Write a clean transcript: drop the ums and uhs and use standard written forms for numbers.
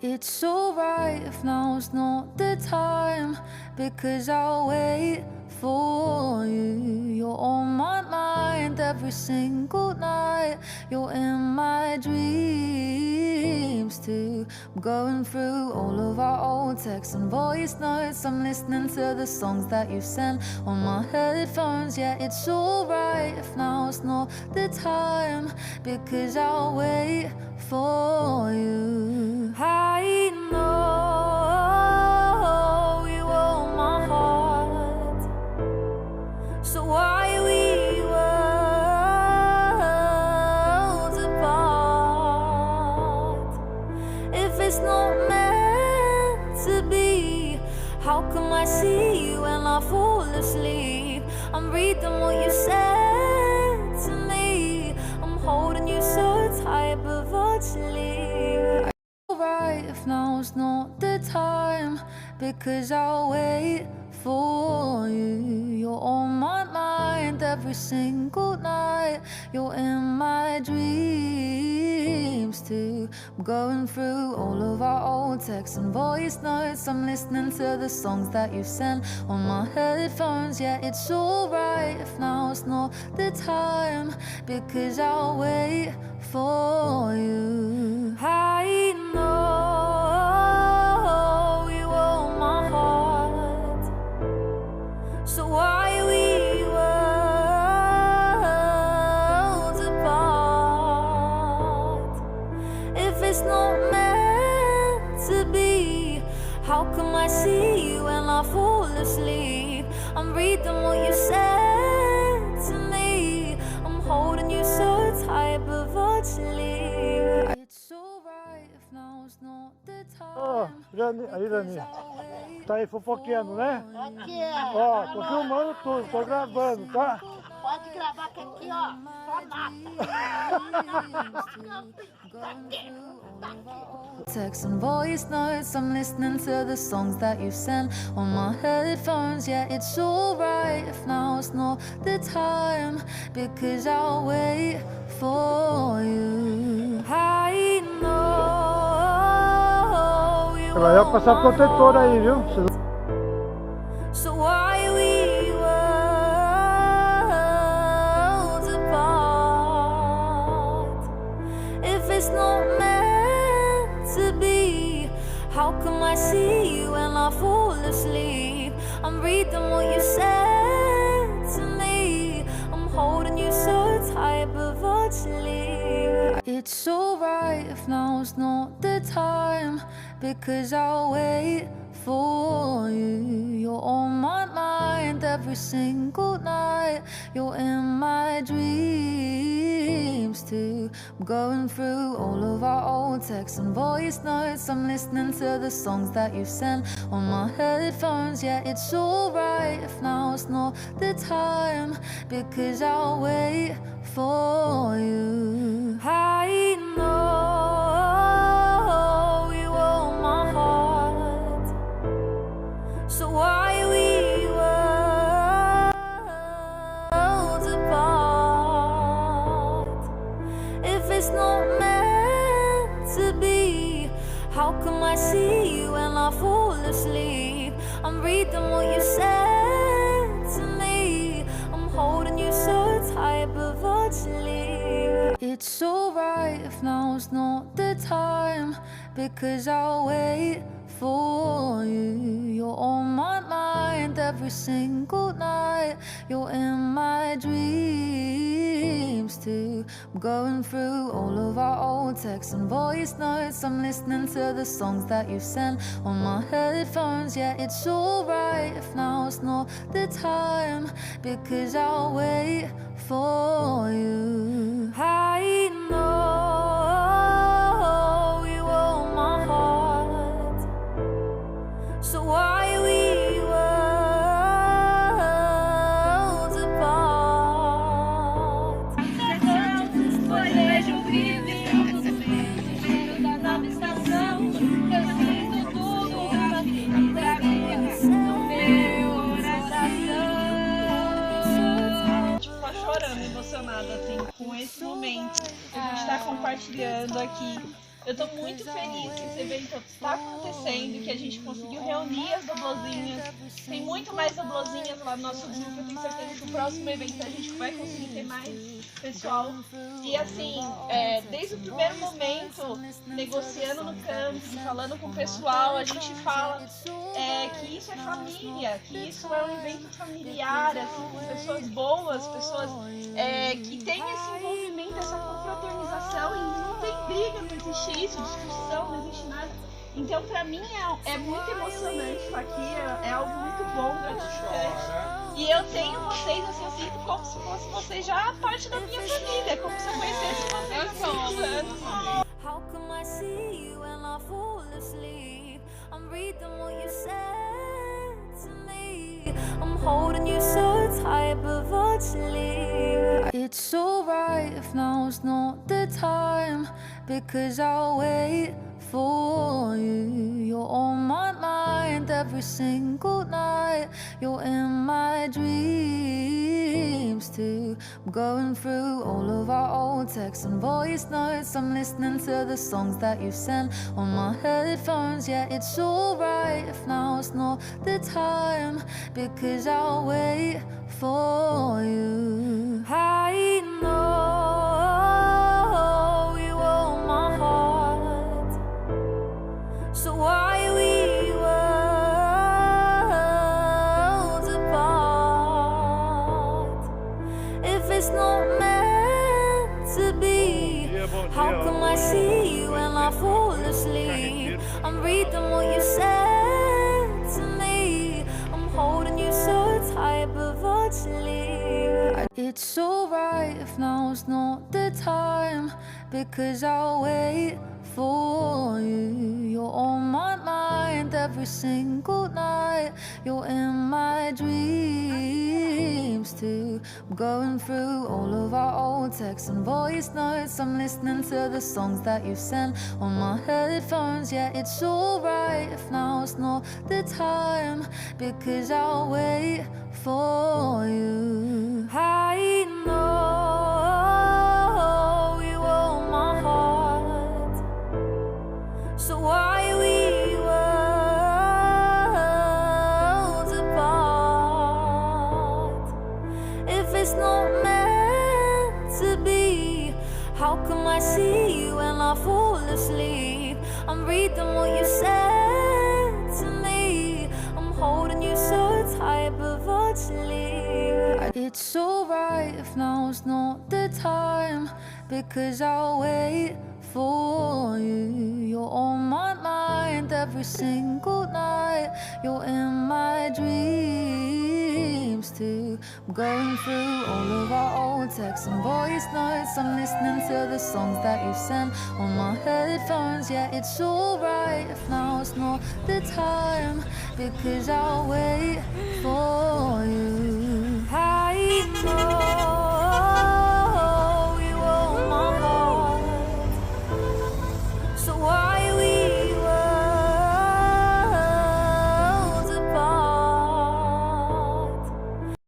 It's alright if now's not the time, because I'll wait for you. You're on my mind every single night. You're in my dreams too. I'm going through all of our old texts and voice notes. I'm listening to the songs that you sent on my headphones. Yeah, it's alright if now's not the time, because I'll wait for you. I know you own my heart, so why we worlds apart? If it's not meant to be, how come I see you when I fall asleep? I'm reading what you said to me. I'm holding you so tight, but virtually. Alright if now's not the time, because I'll wait for you. You're on my mind every single night. You're in my dreams too. I'm going through all of our old texts and voice notes. I'm listening to the songs that you sent on my headphones. Yeah, it's alright if now's not the time, because I'll wait for you. I know you own my heart, so why we worlds apart? If it's not meant to be, how come I see you when I fall asleep? I'm reading what you said to me. I'm holding you so tight, but virtually. It's alright if now's not the time. Aí, Dani, tá aí fofoqueando, né? Ó, tô filmando tudo, tô gravando, tá? Pode gravar que aqui, ó, só mata. Text and voice notes, I'm listening to the songs that you sent on my headphones. Yeah, it's alright if now's not the time, because I'll wait for you. I know you. Você vai passar protetor aí, viu? So why we worlds apart? If it's not meant to be, how come I see you when I fall asleep? I'm reading what you said to me. I'm holding you so tight, but virtually. It's alright if now's not the time, because I'll wait for you. You're on my mind every single night. You're in my dreams too. I'm going through all of our old texts and voice notes. I'm listening to the songs that you sent on my headphones. Yeah, it's alright if now's not the time, because I'll wait for you. I know you own my heart, so why we worlds apart? If it's not meant to be, how come I see you when I fall asleep? I'm reading what you said to me. I'm holding you so tight, but virtually. It's alright if now's not the time, because I'll wait for you. You're on my mind every single night. You're in my dreams too. I'm going through all of our old texts and voice notes. I'm listening to the songs that you sent on my headphones. Yeah, it's alright if now's not the time, because I'll wait for you. I know you own my heart, so why we worlds apart? Vejo o brilho da nova estação. Eu sinto tudo pra vida no meu coração. Tipo, chorando, emocionada assim, com esse momento que a gente está compartilhando aqui. Eu tô muito feliz que esse evento está acontecendo, que a gente conseguiu reunir as doblozinhas. Tem muito mais doblozinhas lá no nosso grupo. Eu tenho certeza que o próximo evento a gente vai conseguir ter mais pessoal. E assim, desde o primeiro momento, negociando no campo, falando com o pessoal, a gente fala que isso é família, que isso é um evento familiar, assim, com pessoas boas, pessoas que têm esse envolvimento, essa confraternização, e não tem briga, não existe isso, discussão, não existe nada. Então, pra mim, é muito emocionante estar aqui, é algo muito bom, gratificante. E eu tenho vocês, assim, eu sinto como se fosse vocês já parte da minha família, como se eu conhecesse vocês há muitos anos. How come I see you and I fall asleep? I'm reading what you said to me. I'm holding you so tight, but virtually. It's alright if now's not the time, because I'll wait for you. You're on my mind every single night. You're in my dreams too. I'm going through all of our old texts and voice notes. I'm listening to the songs that you sent on my headphones. Yeah, it's alright if now's not the time, because I'll wait for you. I know you own my heart, so why we worlds apart? If it's not meant to be, how come I see you and I fall asleep? I'm reading what you said to me. I'm holding you so tight, but virtually. It's alright if now's not the time, because I'll wait for you. You're on my mind every single night. You're in my dreams too. I'm going through all of our old texts and voice notes. I'm listening to the songs that you sent on my headphones. Yeah, it's alright if now's not the time, because I'll wait for you. I know you own my heart, so why we worlds apart? If it's not meant to be, how come I see you and I fall asleep? I'm reading what you said to me. I'm holding you so tight, but virtually. It's alright if now's not the time, because I'll wait for you. You're on my mind every single night. You're in my dreams too. I'm going through all of our old texts and voice notes. I'm listening to the songs that you sent on my headphones. Yeah, it's alright if now's not the time, because I'll wait for you. I know